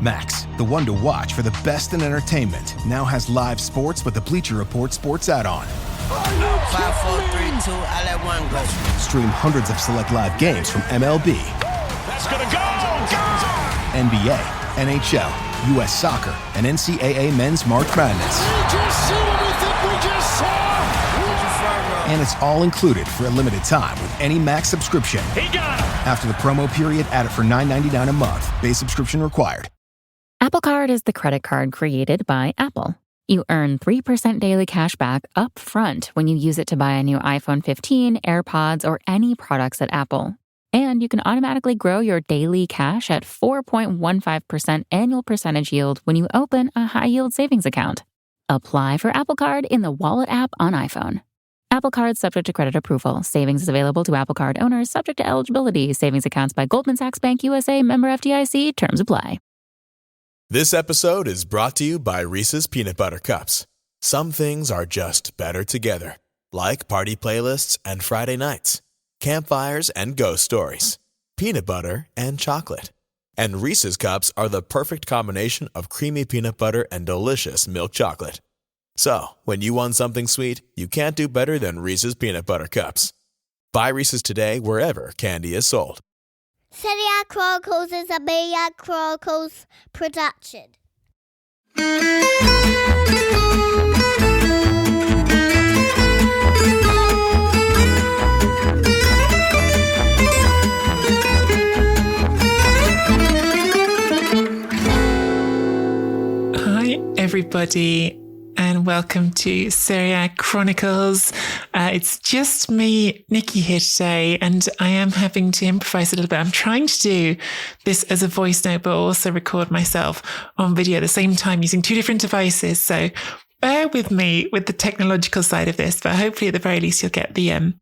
Max, the one to watch for the best in entertainment, now has live sports with the Bleacher Report sports add-on. 5, 4, 3, 2, I let one go. Stream hundreds of select live games from MLB. That's gonna go! NBA, NHL, U.S. Soccer, and NCAA Men's March Madness. We just see what we think we just saw! And it's all included for a limited time with any Max subscription. He got him! After the promo period, add it for $9.99 a month. Base subscription required. Apple Card is the credit card created by Apple. You earn 3% daily cash back up front when you use it to buy a new iPhone 15, AirPods, or any products at Apple. And you can automatically grow your daily cash at 4.15% annual percentage yield when you open a high-yield savings account. Apply for Apple Card in the Wallet app on iPhone. Apple Card subject to credit approval. Savings is available to Apple Card owners subject to eligibility. Savings accounts by Goldman Sachs Bank USA, member FDIC. Terms apply. This episode is brought to you by Reese's Peanut Butter Cups. Some things are just better together, like party playlists and Friday nights, campfires and ghost stories, peanut butter and chocolate. And Reese's Cups are the perfect combination of creamy peanut butter and delicious milk chocolate. So, when you want something sweet, you can't do better than Reese's Peanut Butter Cups. Buy Reese's today wherever candy is sold. Serie A Chronicles is a Media Chronicles production. Hi, everybody, and welcome to Serie A Chronicles. It's just me, Nicky, here today, and I am having to improvise a little bit. I'm trying to do this as a voice note, but also record myself on video at the same time using two different devices. So bear with me with the technological side of this, but hopefully at the very least you'll get the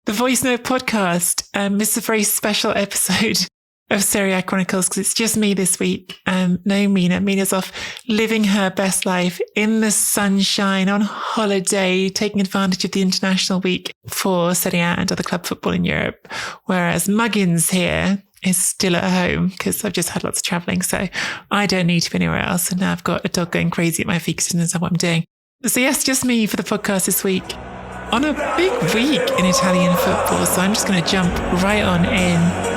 voice note podcast. This is a very special episode of Serie A Chronicles because it's just me this week. No Mina. Mina's off living her best life in the sunshine on holiday, taking advantage of the international week for Serie A and other club football in Europe. Whereas Muggins here is still at home because I've just had lots of travelling. So I don't need to be anywhere else. And now I've got a dog going crazy at my feet because it doesn't know what I'm doing. So yes, just me for the podcast this week on a big week in Italian football. So I'm just going to jump right on in.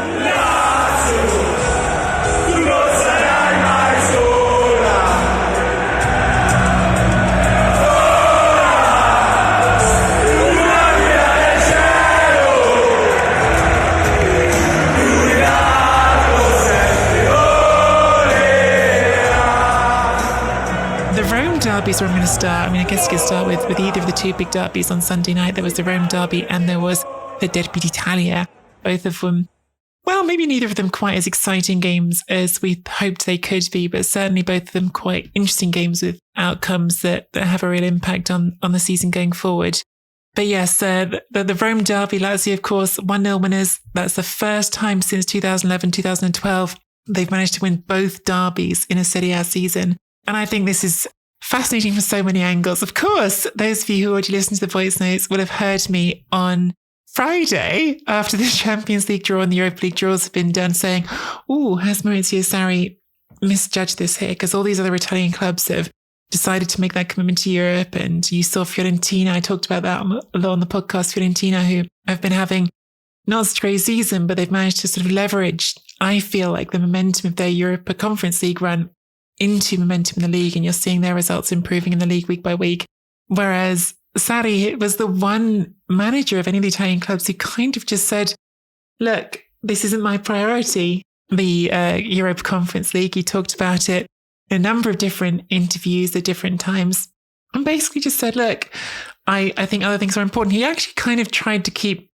Derbies where I'm going to start. I mean, I guess you could start with either of the two big derbies on Sunday night. There was the Rome derby and there was the Derby d'Italia. Both of them, well, maybe neither of them quite as exciting games as we hoped they could be, but certainly both of them quite interesting games with outcomes that have a real impact on the season going forward. But yes, the Rome derby, Lazio, of course, 1-0 winners. That's the first time since 2011, 2012 they've managed to win both derbies in a Serie A season. And I think this is fascinating from so many angles. Of course, those of you who already listened to the voice notes will have heard me on Friday after the Champions League draw and the Europa League draws have been done saying, oh, has Maurizio Sarri misjudged this here? Because all these other Italian clubs have decided to make that commitment to Europe. And you saw Fiorentina, I talked about that a lot on the podcast, Fiorentina, who have been having not such a great season, but they've managed to sort of leverage, I feel like, the momentum of their Europa Conference League run into momentum in the league, and you're seeing their results improving in the league week by week. Whereas Sarri was the one manager of any of the Italian clubs who kind of just said, look, this isn't my priority, the Europa Conference League. He talked about it in a number of different interviews at different times and basically just said, look, I think other things are important. He actually kind of tried to keep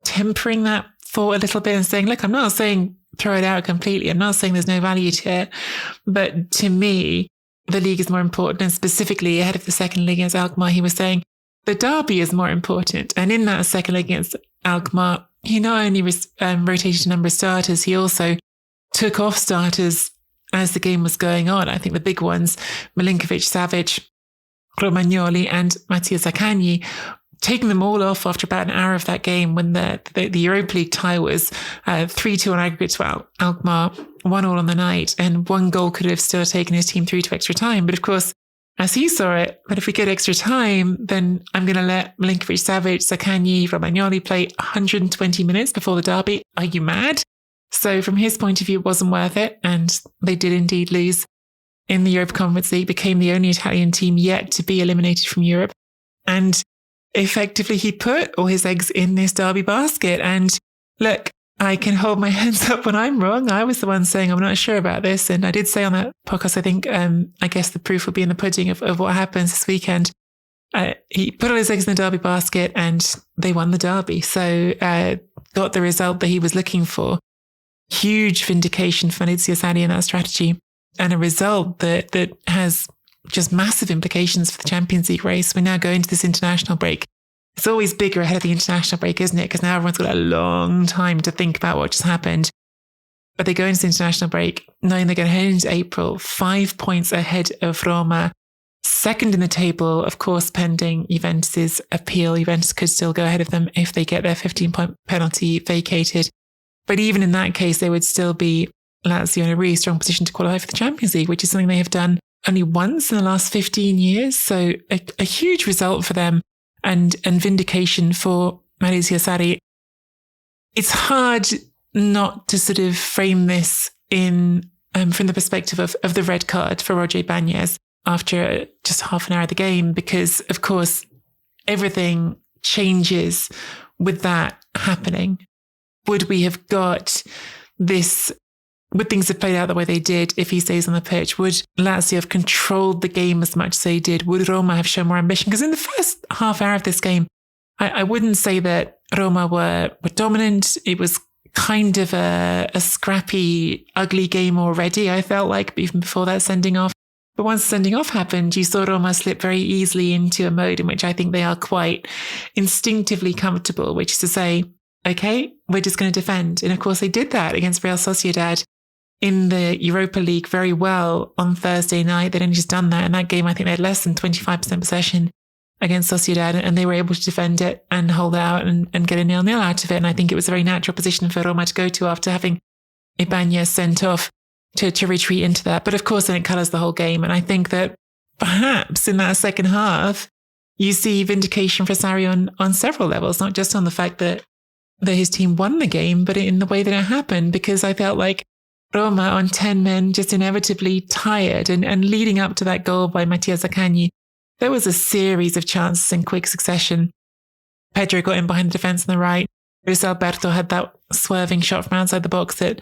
tempering that thought a little bit and saying, look, I'm not saying throw it out completely. I'm not saying there's no value to it, but to me, the league is more important. And specifically ahead of the second leg against Alkmaar, he was saying the derby is more important. And in that second leg against Alkmaar, he not only rotated a number of starters, he also took off starters as the game was going on. I think the big ones, Milinkovic, Savic, Romagnoli and Mattia Zaccagni, taking them all off after about an hour of that game when the Europa League tie was 3-2 on aggregate to Alkmaar. 1-1 on the night, and one goal could have still taken his team through to extra time. But of course, as he saw it, but if we get extra time, then I'm going to let Milinkovic-Savic, Zaccagni, Romagnoli play 120 minutes before the derby. Are you mad? So from his point of view, it wasn't worth it. And they did indeed lose in the Europa Conference League, became the only Italian team yet to be eliminated from Europe. And effectively, he put all his eggs in this derby basket. And look, I can hold my hands up when I'm wrong. I was the one saying I'm not sure about this. And I did say on that podcast, I think, I guess the proof will be in the pudding of what happens this weekend. He put all his eggs in the derby basket and they won the derby. So got the result that he was looking for. Huge vindication for Mattia Zaccagni in that strategy, and a result that has just massive implications for the Champions League race. We're now going to this international break. It's always bigger ahead of the international break, isn't it? Because now everyone's got a long time to think about what just happened. But they go into the international break knowing they're going to head into April 5 points ahead of Roma, second in the table, of course, pending Juventus's appeal. Juventus could still go ahead of them if they get their 15-point penalty vacated. But even in that case, they would still be Lazio in a really strong position to qualify for the Champions League, which is something they have done only once in the last 15 years. So a huge result for them. And vindication for Mattia Zaccagni. It's hard not to sort of frame this in from the perspective of the red card for Roger Ibanez after just half an hour of the game, because of course everything changes with that happening. Would we have got this? Would things have played out the way they did if he stays on the pitch? Would Lazio have controlled the game as much as they did? Would Roma have shown more ambition? Because in the first half hour of this game, I wouldn't say that Roma were dominant. It was kind of a scrappy, ugly game already, I felt like, even before that sending off. But once the sending off happened, you saw Roma slip very easily into a mode in which I think they are quite instinctively comfortable, which is to say, okay, we're just going to defend. And of course, they did that against Real Sociedad in the Europa League very well on Thursday night. They'd only just done that. In that game, I think they had less than 25% possession against Sociedad, and they were able to defend it and hold out and get a 0-0 out of it. And I think it was a very natural position for Roma to go to after having Ibanez sent off to retreat into that. But of course, then it colours the whole game. And I think that perhaps in that second half, you see vindication for Sarri on several levels, not just on the fact that his team won the game, but in the way that it happened, because I felt like Roma on 10 men just inevitably tired. And leading up to that goal by Mattia Zaccagni, there was a series of chances in quick succession. Pedro got in behind the defence on the right. Luis Alberto had that swerving shot from outside the box that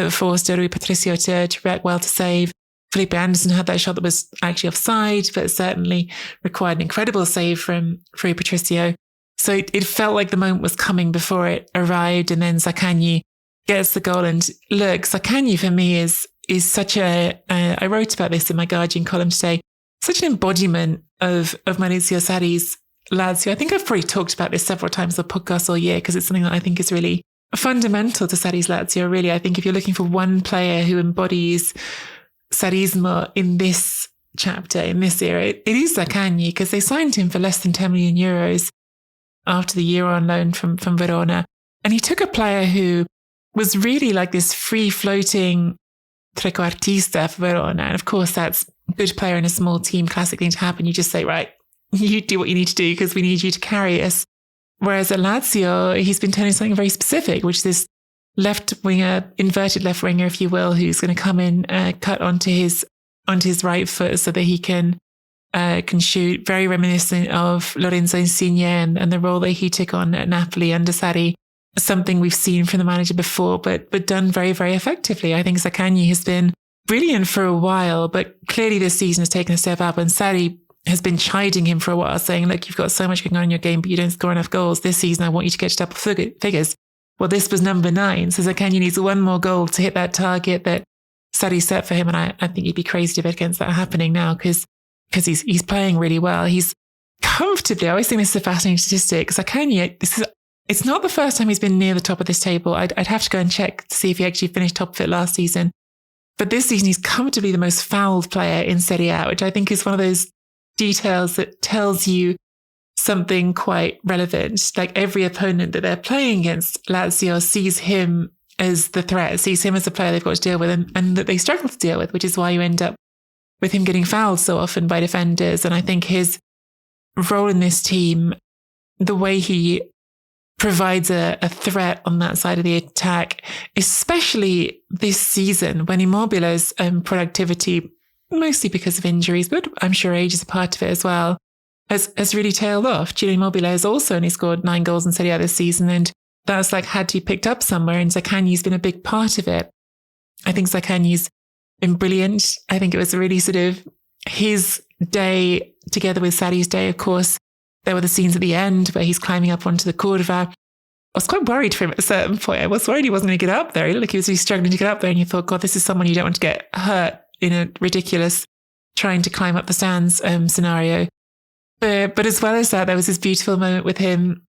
forced Rui Patricio to react well to save. Felipe Anderson had that shot that was actually offside, but certainly required an incredible save from Rui Patricio. So it felt like the moment was coming before it arrived, and then Zaccagni gets the goal. And look, Zaccagni for me is such I wrote about this in my Guardian column today, such an embodiment of Mattia Zaccagni's Lazio. I think I've probably talked about this several times on the podcast all year, because it's something that I think is really fundamental to Sarri's Lazio. Really, I think if you're looking for one player who embodies Sarrismo in this chapter, in this era, it is Zaccagni, because they signed him for less than 10 million euros after the year on loan from Verona. And he took a player who was really like this free-floating trequartista for Verona. And of course, that's a good player in a small team, classic thing to happen. You just say, right, you do what you need to do because we need you to carry us. Whereas at Lazio, he's been turning something very specific, which is this left winger, inverted left winger, if you will, who's going to come in, cut onto his right foot so that he can shoot. Very reminiscent of Lorenzo Insigne and the role that he took on at Napoli under Sarri. Something we've seen from the manager before, but done very, very effectively. I think Zaccagni has been brilliant for a while, but clearly this season has taken a step up, and Sarri has been chiding him for a while, saying, look, you've got so much going on in your game, but you don't score enough goals. This season, I want you to get to double figures. Well, this was number 9. So Zaccagni needs one more goal to hit that target that Sarri set for him. And I think he'd be crazy to bet against that happening now, because he's playing really well. He's comfortably, I always think this is a fascinating statistic. Zaccagni, it's not the first time he's been near the top of this table. I'd have to go and check to see if he actually finished top of it last season. But this season, he's comfortably the most fouled player in Serie A, which I think is one of those details that tells you something quite relevant. Like every opponent that they're playing against, Lazio sees him as the threat, sees him as a player they've got to deal with and that they struggle to deal with, which is why you end up with him getting fouled so often by defenders. And I think his role in this team, the way he provides a threat on that side of the attack, especially this season when Immobile's productivity, mostly because of injuries, but I'm sure age is a part of it as well, has really tailed off. Gino Immobile has also only scored 9 goals in Serie A this season, and that's had to be picked up somewhere, and Zaccagni's been a big part of it. I think Zaccagni's been brilliant. I think it was really his day together with Sarri's day. Of course, there were the scenes at the end where he's climbing up onto the Curva. I was quite worried for him at a certain point. I was worried he wasn't going to get up there. He looked like he was really struggling to get up there, and you thought, God, this is someone you don't want to get hurt in a ridiculous trying to climb up the stands scenario. But as well as that, there was this beautiful moment with him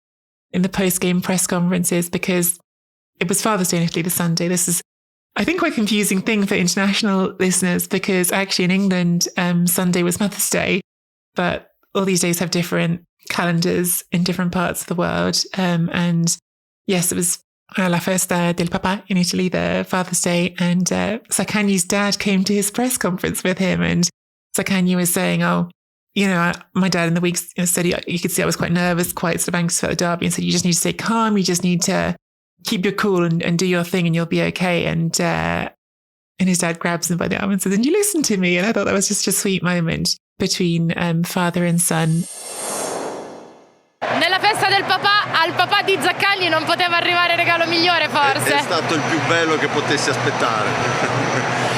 in the post-game press conferences, because it was Father's Day in Italy this Sunday. This is, I think, quite a confusing thing for international listeners, because actually in England, Sunday was Mother's Day, but all these days have different calendars in different parts of the world. And yes, it was La Festa del Papà in Italy, the Father's Day, and Zaccagni's dad came to his press conference with him, and Zaccagni was saying, my dad in the week said you could see I was quite nervous, quite anxious about the derby, and said, you just need to stay calm, you just need to keep your cool and do your thing and you'll be okay. And his dad grabs him by the arm and says, and you listen to me. And I thought that was just a sweet moment between father and son. Nella festa del papà, al papà di Zaccagni non poteva arrivare regalo migliore, forse. È stato il più bello che potessi aspettare.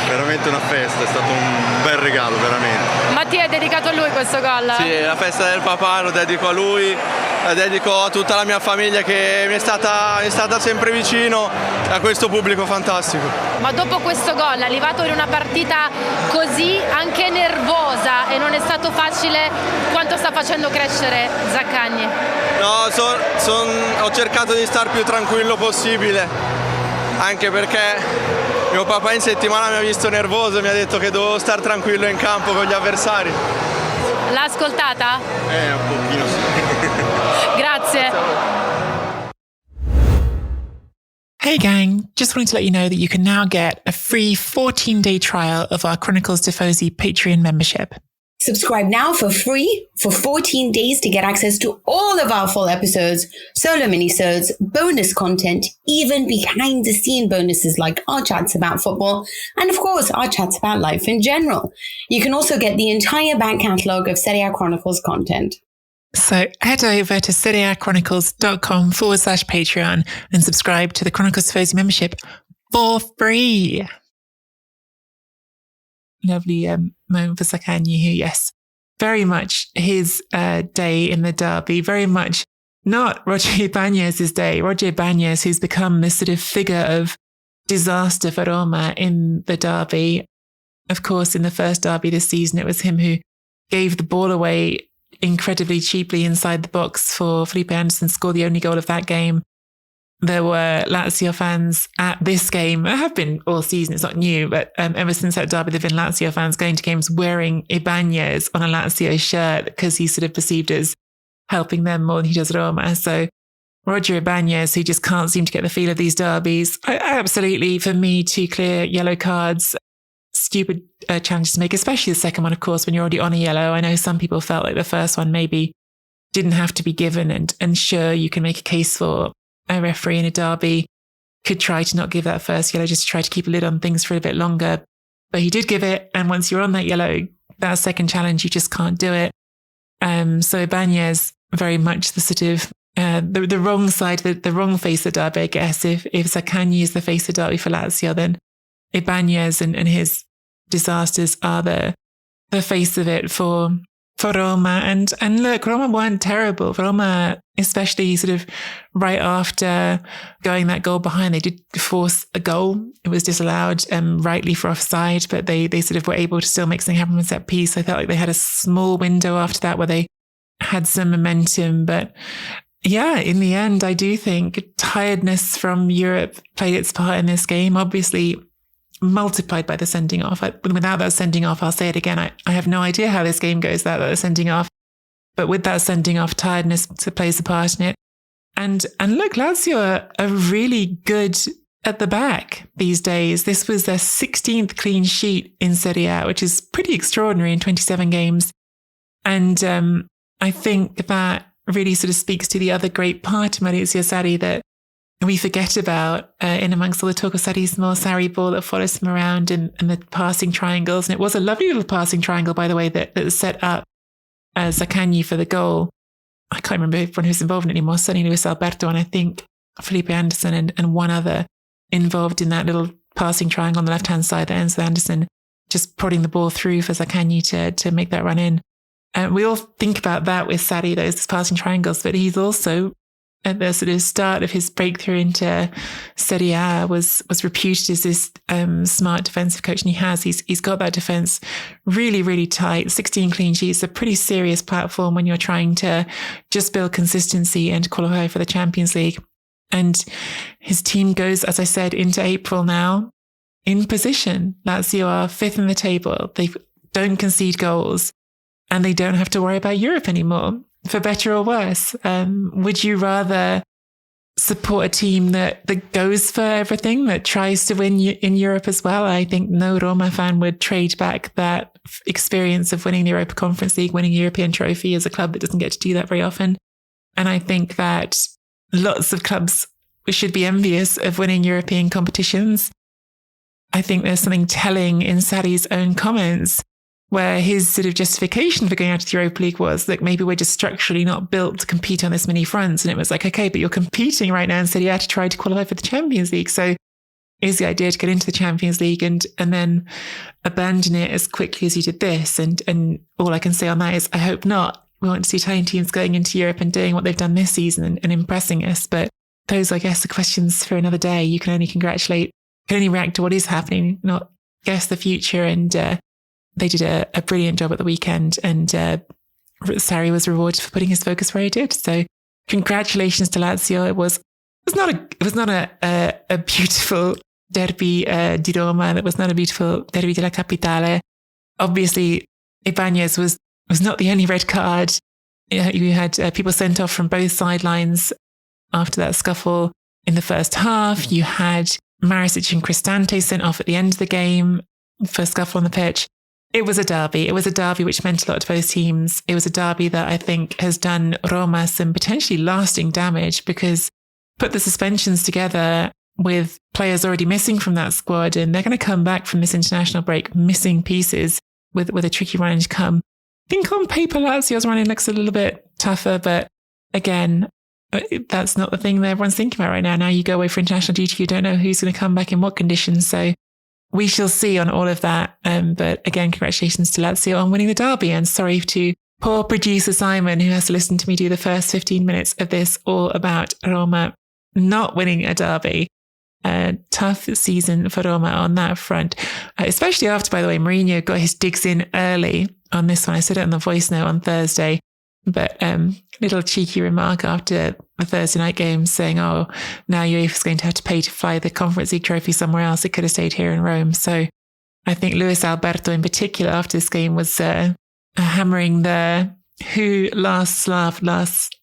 Veramente una festa, è stato un bel regalo, veramente. Mattia, è dedicato a lui questo gol? Sì, la festa del papà lo dedico a lui, la dedico a tutta la mia famiglia che mi è stata sempre vicino, e a questo pubblico fantastico. Ma dopo questo gol, arrivato in una partita così anche nervosa, e non è stato facile, quanto sta facendo crescere Zaccagni? No, ho cercato di star più tranquillo possibile, anche perché mio papà in settimana mi ha visto nervoso e mi ha detto che dovevo star tranquillo in campo con gli avversari. L'ha ascoltata? Un pochino sì. Grazie. Hey gang, just wanted to let you know that you can now get a free 14-day trial of our Chronicles Tifosi Patreon membership. Subscribe now for free for 14 days to get access to all of our full episodes, solo minisodes, bonus content, even behind the scene bonuses like our chats about football, and of course our chats about life in general. You can also get the entire back catalogue of Serie A Chronicles content. So head over to serieachronicles.com/Patreon and subscribe to the Chronicles Tifosi membership for free. Lovely moment for Zaccagni, who, yes, very much his day in the derby, very much not Roger Ibanez's day. Roger Ibanez, who's become this sort of figure of disaster for Roma in the derby. Of course, in the first derby this season, it was him who gave the ball away incredibly cheaply inside the box for Felipe Anderson, scored the only goal of that game. There were Lazio fans at this game. There have been all season, it's not new, but ever since that derby, there have been Lazio fans going to games wearing Ibanez on a Lazio shirt because he's sort of perceived as helping them more than he does Roma. So Roger Ibanez, who just can't seem to get the feel of these derbies, absolutely, for me, 2 clear yellow cards, stupid challenges to make, especially the second one, of course, when you're already on a yellow. I know some people felt like the first one maybe didn't have to be given, and sure, you can make a case for a referee in a derby could try to not give that first yellow just to try to keep a lid on things for a bit longer. But he did give it. And once you're on that yellow, that second challenge, you just can't do it. So Ibanez, very much the sort of the wrong side, the wrong face of the derby, I guess. If Zaccagni is the face of the derby for Lazio, then Ibanez and his disasters are the face of it for Roma. And look, Roma weren't terrible. Roma, especially sort of right after going that goal behind, they did force a goal. It was disallowed rightly for offside, but they sort of were able to still make something happen with set piece. I felt like they had a small window after that where they had some momentum. But yeah, in the end, I do think tiredness from Europe played its part in this game. Obviously, multiplied by the sending off. Without that sending off, I'll say it again, I have no idea how this game goes without that sending off. But with that sending off, tiredness plays a part in it. And look, Lazio are a really good at the back these days. This was their 16th clean sheet in Serie A, which is pretty extraordinary in 27 games. And I think that really sort of speaks to the other great part of Maurizio Sarri that we forget about in amongst all the talk of Sarri's small Sarri ball that follows him around and the passing triangles. And it was a lovely little passing triangle, by the way, that set up Zaccagni for the goal. I can't remember everyone who's involved in it anymore. Certainly Luis Alberto and I think Felipe Anderson and one other involved in that little passing triangle on the left-hand side that ends with Anderson just prodding the ball through for Zaccagni to make that run in. And we all think about that with Sarri, those passing triangles, but he's also at the sort of start of his breakthrough into Serie A was reputed as this smart defensive coach, and he's got that defense really, really tight. 16 clean sheets, a pretty serious platform when you're trying to just build consistency and qualify for the Champions League. And his team goes, as I said, into April now in position. Lazio are 5th in the table. They don't concede goals and they don't have to worry about Europe anymore. For better or worse, would you rather support a team that goes for everything, that tries to win in Europe as well? I think no Roma fan would trade back that experience of winning the Europa Conference League, winning a European trophy as a club that doesn't get to do that very often. And I think that lots of clubs should be envious of winning European competitions. I think there's something telling in Sarri's own comments where his sort of justification for going out of the Europa League was that maybe we're just structurally not built to compete on this many fronts. And it was like, okay, but you're competing right now in Serie A to try to qualify for the Champions League. So is the idea to get into the Champions League and then abandon it as quickly as you did this? And all I can say on that is I hope not. We want to see Italian teams going into Europe and doing what they've done this season and impressing us. But those, I guess, are questions for another day. You can only react to what is happening, not guess the future. And they did a brilliant job at the weekend, and Sarri was rewarded for putting his focus where he did. So congratulations to Lazio. It was not a beautiful derby di Roma. It was not a beautiful derby della Capitale. Obviously, Ibanez was not the only red card. You had people sent off from both sidelines after that scuffle in the first half. You had Marisic and Cristante sent off at the end of the game for scuffle on the pitch. It was a derby. It was a derby which meant a lot to both teams. It was a derby that I think has done Roma some potentially lasting damage, because put the suspensions together with players already missing from that squad, and they're going to come back from this international break missing pieces with a tricky run to come. I think on paper Lazio's running looks a little bit tougher, but again, that's not the thing that everyone's thinking about right now. Now you go away for international duty, you don't know who's going to come back in what conditions. So we shall see on all of that. But again, congratulations to Lazio on winning the derby. And sorry to poor producer Simon, who has to listen to me do the first 15 minutes of this all about Roma not winning a derby. Tough season for Roma on that front, especially after, by the way, Mourinho got his digs in early on this one. I said it on the voice note on Thursday, but little cheeky remark after the Thursday night game saying, oh, now UEFA's going to have to pay to fly the Conference League trophy somewhere else. It could have stayed here in Rome. So I think Luis Alberto in particular after this game was hammering the who laughs loudest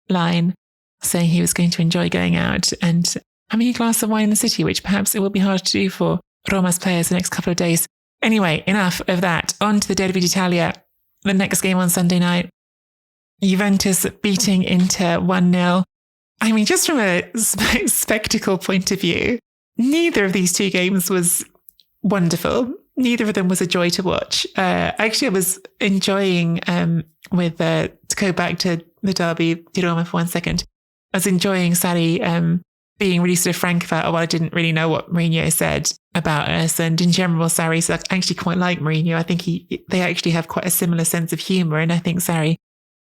line, saying he was going to enjoy going out and having a glass of wine in the city, which perhaps it will be hard to do for Roma's players the next couple of days. Anyway, enough of that. On to the Derby d'Italia, the next game on Sunday night. Juventus beating Inter 1-0. I mean, just from a spectacle point of view, neither of these two games was wonderful. Neither of them was a joy to watch. Actually, I was enjoying, to go back to the Derby di Roma for 1 second, I was enjoying Sarri being really sort of frank about, I didn't really know what Mourinho said about us. And in general, Sarri's actually quite like Mourinho. I think they actually have quite a similar sense of humour. And I think Sarri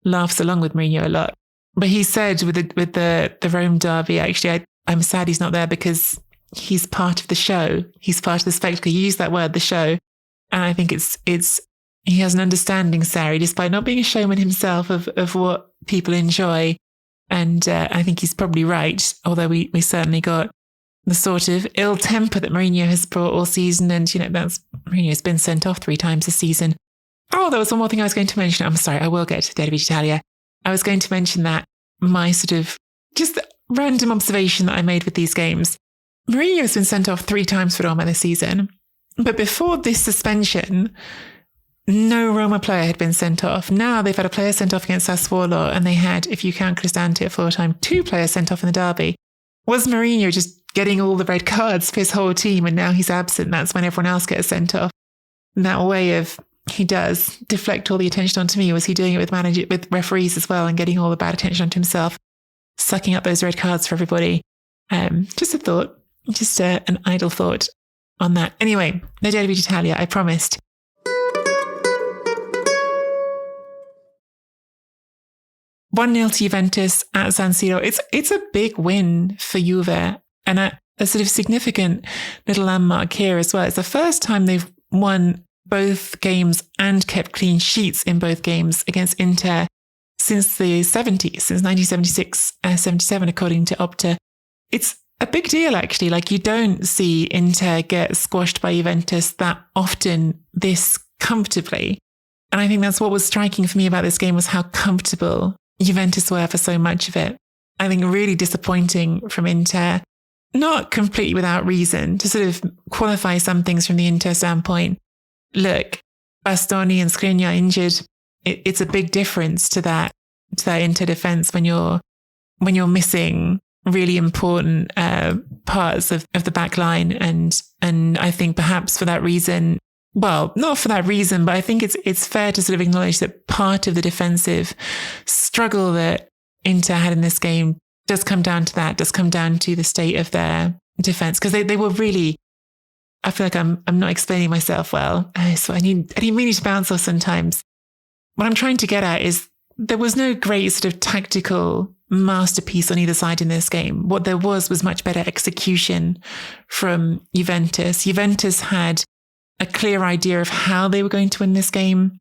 laughs along with Mourinho a lot. But he said with the Rome derby, actually, I'm sad he's not there because he's part of the show. He's part of the spectacle. He used that word, the show. And I think he has an understanding, Sarri, despite not being a showman himself, of what people enjoy. And I think he's probably right, although we certainly got the sort of ill temper that Mourinho has brought all season. And, Mourinho's been sent off 3 times this season. Oh, there was one more thing I was going to mention. I'm sorry, I will get to Derby d'Italia. I was going to mention that my sort of, just random observation that I made with these games. Mourinho has been sent off 3 times for Roma this season. But before this suspension, no Roma player had been sent off. Now they've had a player sent off against Sassuolo, and they had, if you count Cristante at full time, 2 players sent off in the derby. Was Mourinho just getting all the red cards for his whole team, and now he's absent? That's when everyone else gets sent off. And that way of, he does deflect all the attention onto me. Was he doing it with referees as well, and getting all the bad attention onto himself, sucking up those red cards for everybody? Just a thought, just an idle thought on that. Anyway, the Derby d'Italia, I promised. 1-0 to Juventus at San Siro. It's a big win for Juve, and a sort of significant little landmark here as well. It's the first time they've won both games and kept clean sheets in both games against Inter since the 70s, since 1976-77, according to Opta. It's a big deal, actually. Like, you don't see Inter get squashed by Juventus that often this comfortably. And I think that's what was striking for me about this game, was how comfortable Juventus were for so much of it. I think really disappointing from Inter, not completely without reason, to sort of qualify some things from the Inter standpoint. Look, Bastoni and Skriniar injured. It's a big difference to that Inter defense when you're missing really important parts of the back line. And I think perhaps for that reason, well, not for that reason, but I think it's fair to sort of acknowledge that part of the defensive struggle that Inter had in this game does come down to that, does come down to the state of their defense. Because they were really, I feel like I'm not explaining myself well. So I need to bounce off sometimes. What I'm trying to get at is there was no great sort of tactical masterpiece on either side in this game. What there was much better execution from Juventus. Juventus had a clear idea of how they were going to win this game.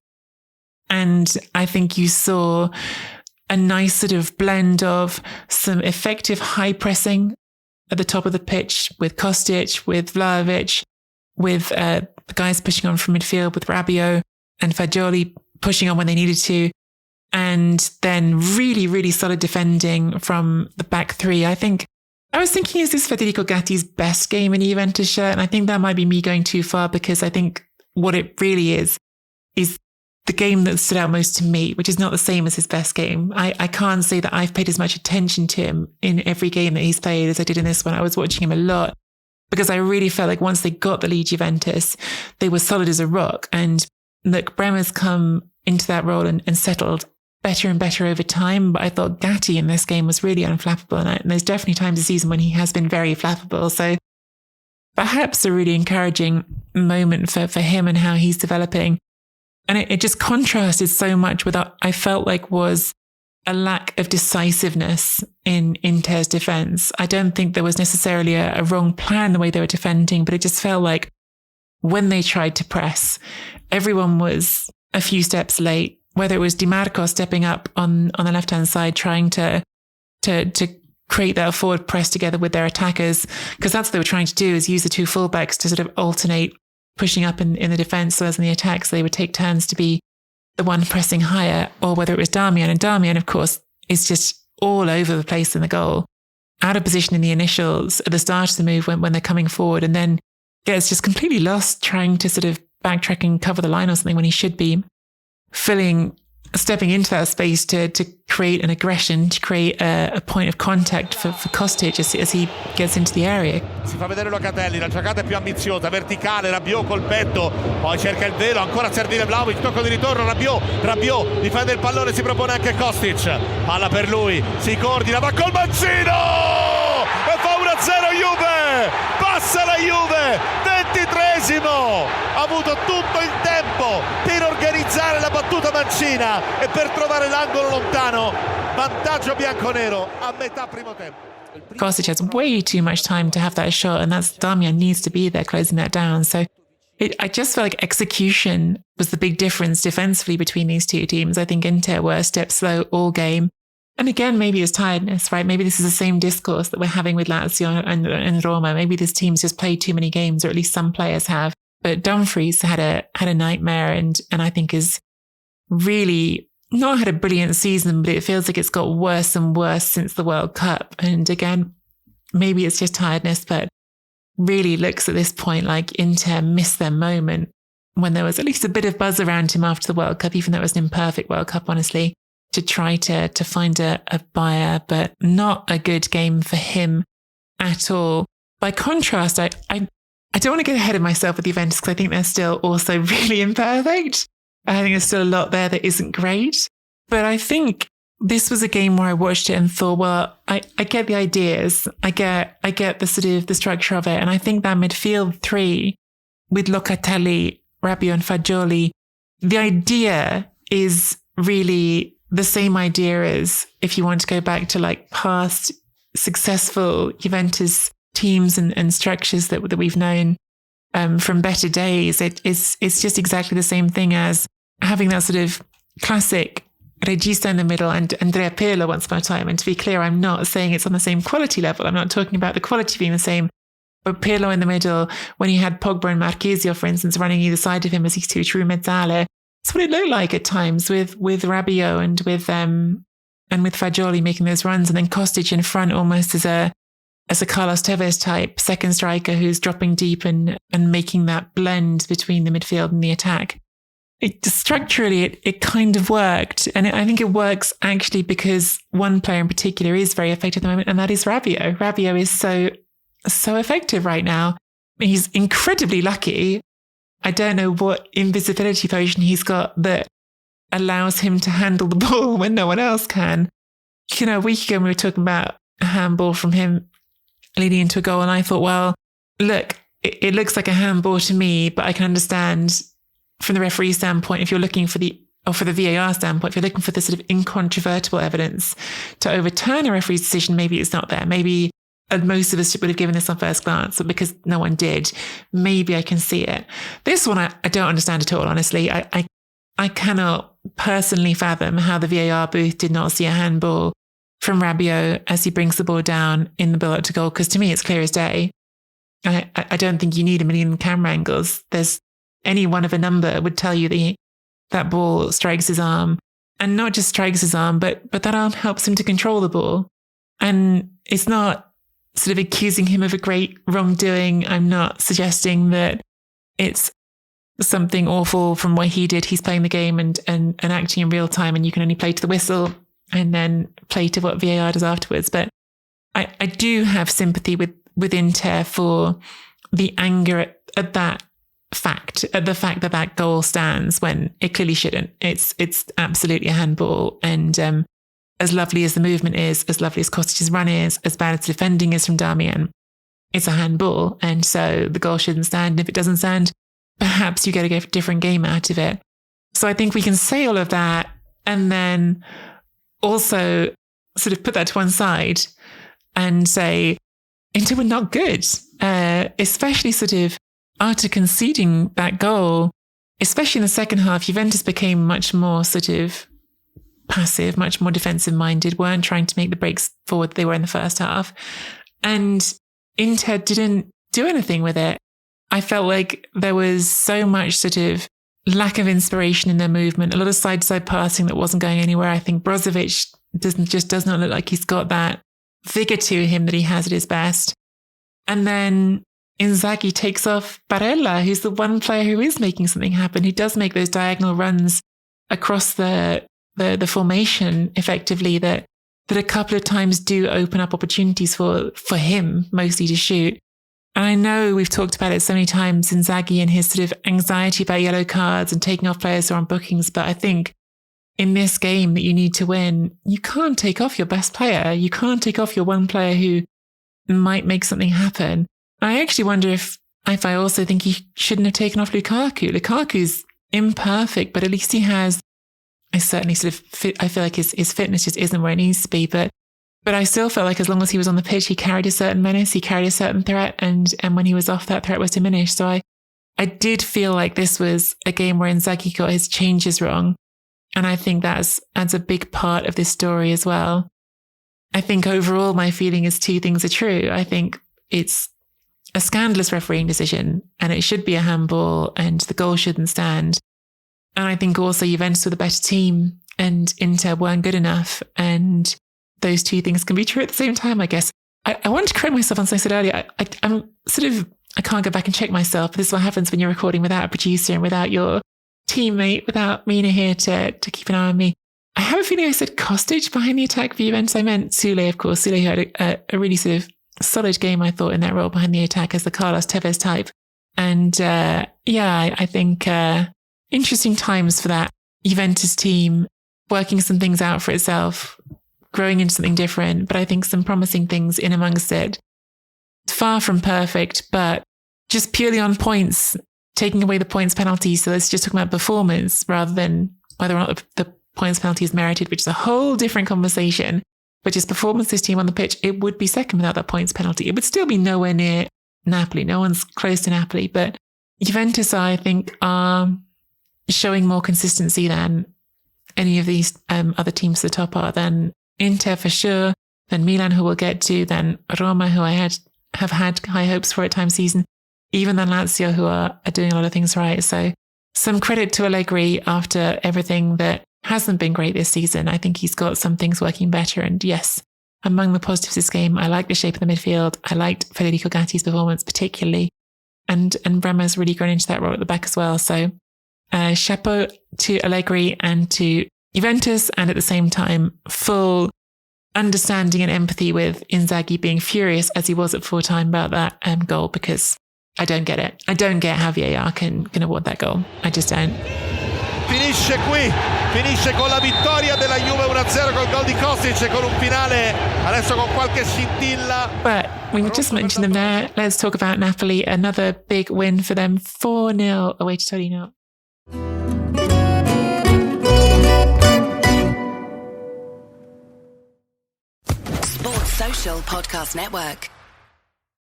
And I think you saw a nice sort of blend of some effective high pressing at the top of the pitch with Kostić, with Vlahovic, with the guys pushing on from midfield with Rabiot and Fagioli pushing on when they needed to. And then really, really solid defending from the back three. I was thinking, is this Federico Gatti's best game in a Juventus shirt? And I think that might be me going too far, because I think what it really is the game that stood out most to me, which is not the same as his best game. I can't say that I've paid as much attention to him in every game that he's played as I did in this one. I was watching him a lot because I really felt like once they got the lead, Juventus, they were solid as a rock. And look, Bremer's come into that role and settled better and better over time. But I thought Gatti in this game was really unflappable. And there's definitely times this season when he has been very flappable. So perhaps a really encouraging moment for him and how he's developing. And it just contrasted so much with what I felt like was a lack of decisiveness in Inter's defence. I don't think there was necessarily a wrong plan the way they were defending, but it just felt like when they tried to press, everyone was a few steps late, whether it was Di Marco stepping up on the left-hand side, trying to create that forward press together with their attackers, because that's what they were trying to do, is use the two fullbacks to sort of alternate pushing up in the defence, so as in the attacks, they would take turns to be the one pressing higher, or whether it was Darmian. And Darmian, of course, is just all over the place in the goal, out of position in the initials at the start of the move when they're coming forward, and then gets just completely lost trying to sort of backtrack and cover the line or something when he should be stepping into that space to create an aggression, to create a point of contact for Kostić as he gets into the area. Si fa vedere Locatelli, la giocata è più ambiziosa, verticale, Rabiot col petto, poi cerca il velo, ancora Servine Vlahovic, tocco di ritorno, Rabiot difende il pallone, si propone anche Kostić, palla per lui, si coordina, va col mancino e fa 1-0 Juve, passa la Juve, 23esimo, ha avuto tutto il tempo per organizzare la battuta mancina e per trovare l'angolo lontano, vantaggio bianconero a metà primo tempo. Kostić has way too much time to have that shot, and that's Darmian needs to be there closing that down. So I just felt like execution was the big difference defensively between these two teams. I think Inter were a step slow all game. And again, maybe it's tiredness, right? Maybe this is the same discourse that we're having with Lazio and Roma. Maybe this team's just played too many games, or at least some players have. But Dumfries had a nightmare, and I think is really not had a brilliant season, but it feels like it's got worse and worse since the World Cup. And again, maybe it's just tiredness, but really looks at this point like Inter missed their moment when there was at least a bit of buzz around him after the World Cup, even though it was an imperfect World Cup, honestly, to try to find a buyer, but not a good game for him at all. By contrast, I don't want to get ahead of myself with Juventus because I think they're still also really imperfect. I think there's still a lot there that isn't great. But I think this was a game where I watched it and thought, well, I get the ideas. I get the sort of the structure of it. And I think that midfield three with Locatelli, Rabiot and Fagioli, the idea is really the same idea as if you want to go back to like past successful Juventus teams and structures that we've known from better days. It's just exactly the same thing as having that sort of classic regista in the middle and Andrea Pirlo once upon a time. And to be clear, I'm not saying it's on the same quality level. I'm not talking about the quality being the same. But Pirlo in the middle, when he had Pogba and Marchisio, for instance, running either side of him as his two true mezzale, that's what it looked like at times with Rabiot and with Fagioli making those runs, and then Kostić in front almost as a Carlos Tevez type second striker who's dropping deep and making that blend between the midfield and the attack. Structurally, it kind of worked. And I think it works actually because one player in particular is very effective at the moment, and that is Rabiot. Rabiot is so effective right now. He's incredibly lucky. I don't know what invisibility potion he's got that allows him to handle the ball when no one else can. You know, a week ago we were talking about a handball from him leading into a goal, and I thought, well, look, it looks like a handball to me, but I can understand from the referee standpoint, if you're looking for the VAR standpoint, if you're looking for the sort of incontrovertible evidence to overturn a referee's decision, maybe it's not there. Maybe most of us would have given this on first glance, but because no one did, maybe I can see it. This one, I don't understand at all, honestly. I cannot personally fathom how the VAR booth did not see a handball from Rabiot as he brings the ball down in the build-up to goal, because to me, it's clear as day. I don't think you need a million camera angles. There's any one of a number would tell you that ball strikes his arm, and not just strikes his arm, but that arm helps him to control the ball. And it's not sort of accusing him of a great wrongdoing. I'm not suggesting that it's something awful from what he did. He's playing the game and acting in real time, and you can only play to the whistle and then play to what VAR does afterwards. But I do have sympathy with Inter for the anger at that fact, at the fact that goal stands when it clearly shouldn't. It's absolutely a handball. And as lovely as the movement is, as lovely as Kostić's run is, as bad as the defending is from Darmian, it's a handball. And so the goal shouldn't stand. And if it doesn't stand, perhaps you get a different game out of it. So I think we can say all of that and then also sort of put that to one side and say, Inter were not good, especially sort of after conceding that goal, especially in the second half. Juventus became much more sort of passive, much more defensive minded, weren't trying to make the breaks forward they were in the first half. And Inter didn't do anything with it. I felt like there was so much sort of lack of inspiration in their movement, a lot of side-to-side passing that wasn't going anywhere. I think Brozovic does not look like he's got that vigor to him that he has at his best. And then Inzaghi takes off Barella, who's the one player who is making something happen, who does make those diagonal runs across the formation effectively that a couple of times do open up opportunities for him, mostly to shoot. And I know we've talked about it so many times, Inzaghi and his sort of anxiety about yellow cards and taking off players who are on bookings. But I think in this game that you need to win, you can't take off your best player. You can't take off your one player who might make something happen. I actually wonder if I also think he shouldn't have taken off Lukaku. Lukaku's imperfect, but at least he has, I certainly sort of I feel like his fitness just isn't where it needs to be. But I still felt like as long as he was on the pitch, he carried a certain menace, he carried a certain threat. And when he was off, that threat was diminished. So I did feel like this was a game where Inzaghi got his changes wrong. And I think that adds a big part of this story as well. I think overall, my feeling is two things are true. I think it's a scandalous refereeing decision and it should be a handball and the goal shouldn't stand. And I think also Juventus were the better team and Inter weren't good enough. And those two things can be true at the same time, I guess. I wanted to correct myself on something I said earlier. I can't go back and check myself. But this is what happens when you're recording without a producer and without your teammate, without Mina here to keep an eye on me. I have a feeling I said Kostić behind the attack for Juventus. I meant Sule, of course. Sule had a really sort of solid game, I thought, in that role behind the attack as the Carlos Tevez type. And I think interesting times for that Juventus team, working some things out for itself, growing into something different, but I think some promising things in amongst it. Far from perfect, but just purely on points, taking away the points penalty. So let's just talk about performance rather than whether or not the points penalty is merited, which is a whole different conversation. But just performance, this team on the pitch, it would be second without that points penalty. It would still be nowhere near Napoli. No one's close to Napoli, but Juventus, I think, are showing more consistency than any of these other teams at the top are, than Inter for sure, than Milan, who we'll get to, than Roma, who I have had high hopes for at times season, even than Lazio, who are doing a lot of things right. So some credit to Allegri after everything that hasn't been great this season. I think he's got some things working better. And yes, among the positives this game, I like the shape of the midfield. I liked Federico Gatti's performance particularly. And Bremer's really grown into that role at the back as well. So chapeau to Allegri and to Juventus, and at the same time, full understanding and empathy with Inzaghi being furious as he was at full time about that goal, because I don't get it. I don't get how VAR can award that goal. I just don't. Finisce con la vittoria della Juve 1-0 col gol di Kostić e con un finale adesso con qualche scintilla. But we just mentioned them there. Let's talk about Napoli. Another big win for them, 4-0 away to Torino. Sports Social Podcast Network.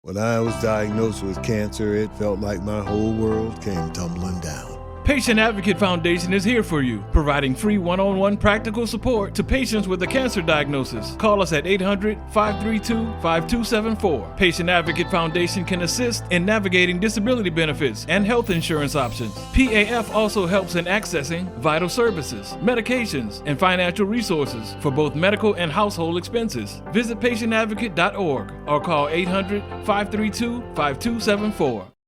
When I was diagnosed with cancer, it felt like my whole world came tumbling down. Patient Advocate Foundation is here for you, providing free one-on-one practical support to patients with a cancer diagnosis. Call us at 800-532-5274. Patient Advocate Foundation can assist in navigating disability benefits and health insurance options. PAF also helps in accessing vital services, medications, and financial resources for both medical and household expenses. Visit patientadvocate.org or call 800-532-5274.